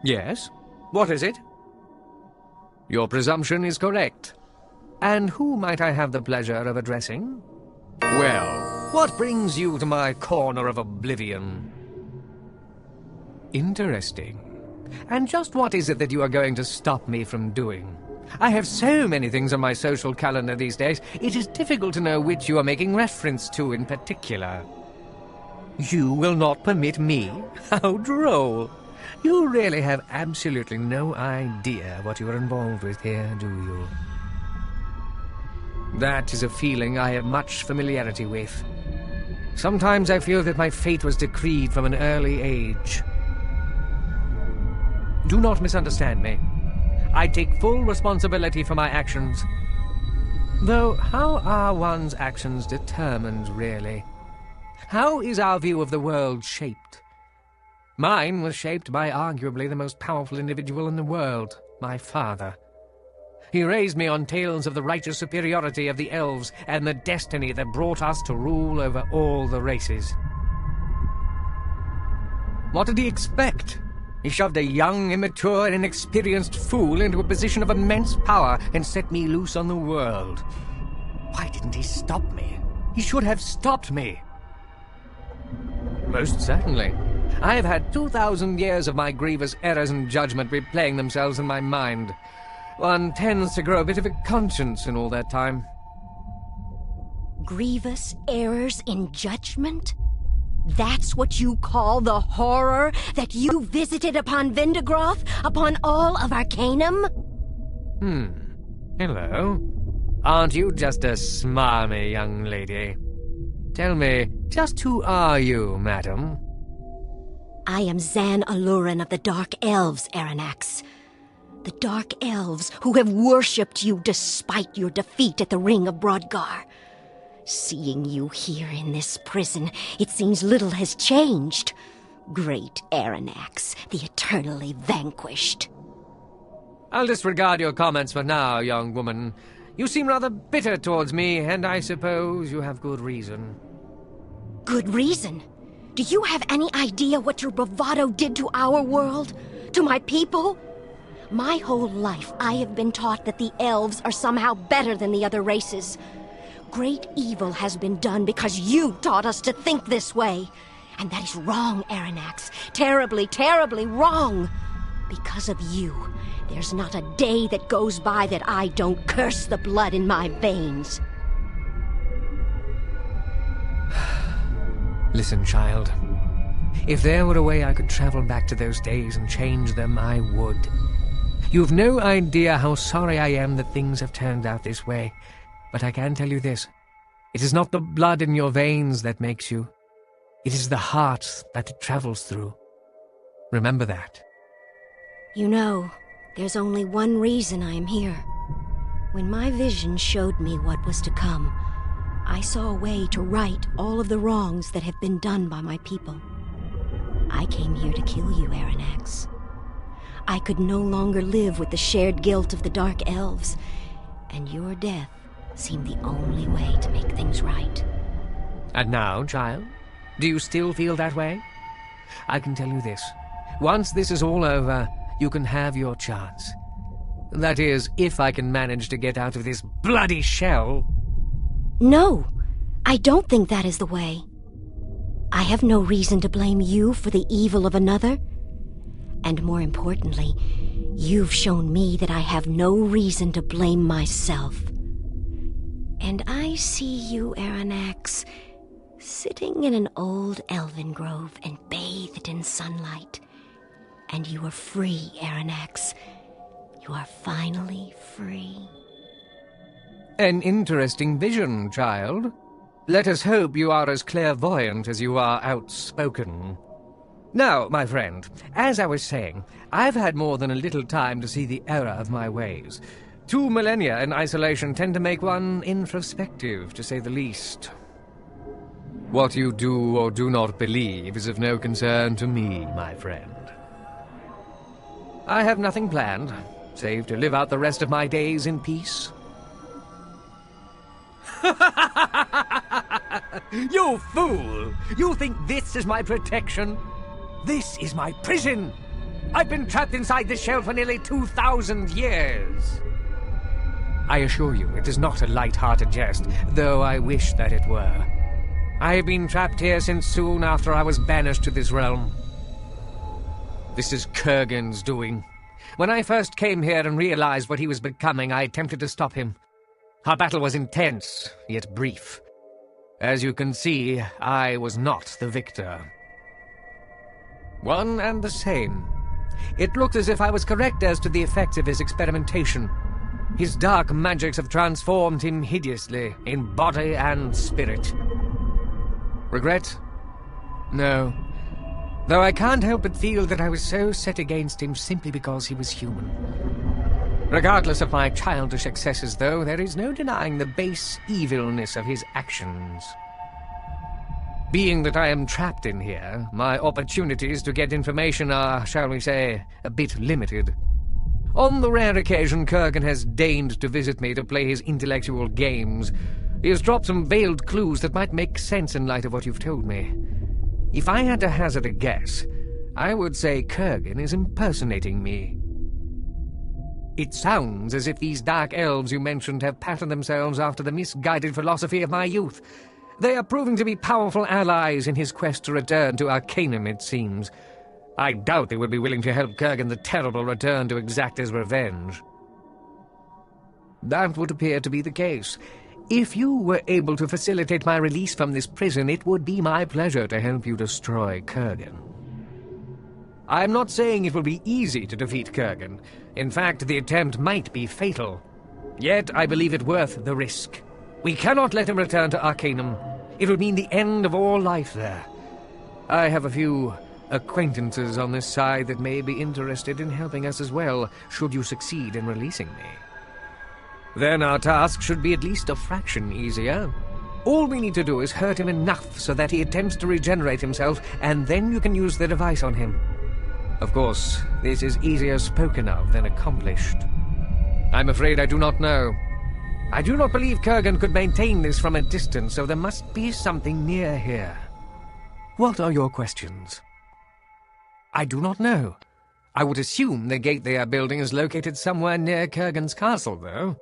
Yes? What is it? Your presumption is correct. And who might I have the pleasure of addressing? Well, what brings you to my corner of oblivion? Interesting. And just what is it that you are going to stop me from doing? I have so many things on my social calendar these days, it is difficult to know which you are making reference to in particular. You will not permit me? How droll! You really have absolutely no idea what you are involved with here, do you? That is a feeling I have much familiarity with. Sometimes I feel that my fate was decreed from an early age. Do not misunderstand me. I take full responsibility for my actions. Though, how are one's actions determined, really? How is our view of the world shaped? Mine was shaped by arguably the most powerful individual in the world, my father. He raised me on tales of the righteous superiority of the elves and the destiny that brought us to rule over all the races. What did he expect? He shoved a young, immature, and inexperienced fool into a position of immense power and set me loose on the world. Why didn't he stop me? He should have stopped me. Most certainly. I have had 2,000 years of my grievous errors in judgment replaying themselves in my mind. One tends to grow a bit of a conscience in all that time. Grievous errors in judgment? That's what you call the horror that you visited upon Vindigroth, upon all of Arcanum? Hello. Aren't you just a smarmy young lady? Tell me, just who are you, madam? I am Zan Alurin of the Dark Elves, Arronax. The Dark Elves who have worshipped you despite your defeat at the Ring of Brodgar. Seeing you here in this prison, it seems little has changed. Great Arronax, the eternally vanquished. I'll disregard your comments for now, young woman. You seem rather bitter towards me, and I suppose you have good reason. Good reason? Do you have any idea what your bravado did to our world? To my people? My whole life, I have been taught that the elves are somehow better than the other races. Great evil has been done because you taught us to think this way. And that is wrong, Arronax. Terribly, terribly wrong. Because of you, there's not a day that goes by that I don't curse the blood in my veins. Listen, child. If there were a way I could travel back to those days and change them, I would. You've no idea how sorry I am that things have turned out this way. But I can tell you this. It is not the blood in your veins that makes you. It is the heart that it travels through. Remember that. You know, there's only one reason I am here. When my vision showed me what was to come, I saw a way to right all of the wrongs that have been done by my people. I came here to kill you, Arronax. I could no longer live with the shared guilt of the Dark Elves, and your death seemed the only way to make things right. And now, child, do you still feel that way? I can tell you this. Once this is all over, you can have your chance. That is, if I can manage to get out of this bloody shell. No, I don't think that is the way. I have no reason to blame you for the evil of another. And more importantly, you've shown me that I have no reason to blame myself. And I see you, Arronax, sitting in an old elven grove and bathed in sunlight. And you are free, Arronax. You are finally free. An interesting vision, child. Let us hope you are as clairvoyant as you are outspoken. Now, my friend, as I was saying, I've had more than a little time to see the error of my ways. 2 millennia in isolation tend to make one introspective, to say the least. What you do or do not believe is of no concern to me, my friend. I have nothing planned, save to live out the rest of my days in peace. You fool! You think this is my protection? This is my prison! I've been trapped inside this shell for nearly 2,000 years. I assure you, it is not a light-hearted jest, though I wish that it were. I have been trapped here since soon after I was banished to this realm. This is Kurgan's doing. When I first came here and realized what he was becoming, I attempted to stop him. Our battle was intense, yet brief. As you can see, I was not the victor. One and the same. It looked as if I was correct as to the effects of his experimentation. His dark magics have transformed him hideously, in body and spirit. Regret? No. Though I can't help but feel that I was so set against him simply because he was human. Regardless of my childish excesses, though, there is no denying the base evilness of his actions. Being that I am trapped in here, my opportunities to get information are, shall we say, a bit limited. On the rare occasion Kurgan has deigned to visit me to play his intellectual games, he has dropped some veiled clues that might make sense in light of what you've told me. If I had to hazard a guess, I would say Kurgan is impersonating me. It sounds as if these Dark Elves you mentioned have patterned themselves after the misguided philosophy of my youth. They are proving to be powerful allies in his quest to return to Arcanum, it seems. I doubt they would be willing to help Kurgan the Terrible return to exact his revenge. That would appear to be the case. If you were able to facilitate my release from this prison, it would be my pleasure to help you destroy Kurgan. I'm not saying it will be easy to defeat Kurgan. In fact, the attempt might be fatal. Yet, I believe it worth the risk. We cannot let him return to Arcanum. It would mean the end of all life there. I have a few acquaintances on this side that may be interested in helping us as well, should you succeed in releasing me. Then our task should be at least a fraction easier. All we need to do is hurt him enough so that he attempts to regenerate himself, and then you can use the device on him. Of course, this is easier spoken of than accomplished. I'm afraid I do not know. I do not believe Kurgan could maintain this from a distance, so there must be something near here. What are your questions? I do not know. I would assume the gate they are building is located somewhere near Kurgan's castle, though.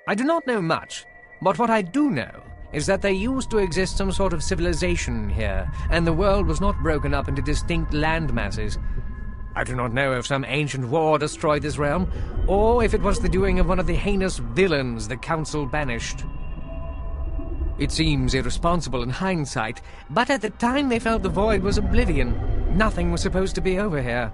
I do not know much, but what I do know is that there used to exist some sort of civilization here, and the world was not broken up into distinct land masses. I do not know if some ancient war destroyed this realm, or if it was the doing of one of the heinous villains the Council banished. It seems irresponsible in hindsight, but at the time they felt the void was oblivion. Nothing was supposed to be over here.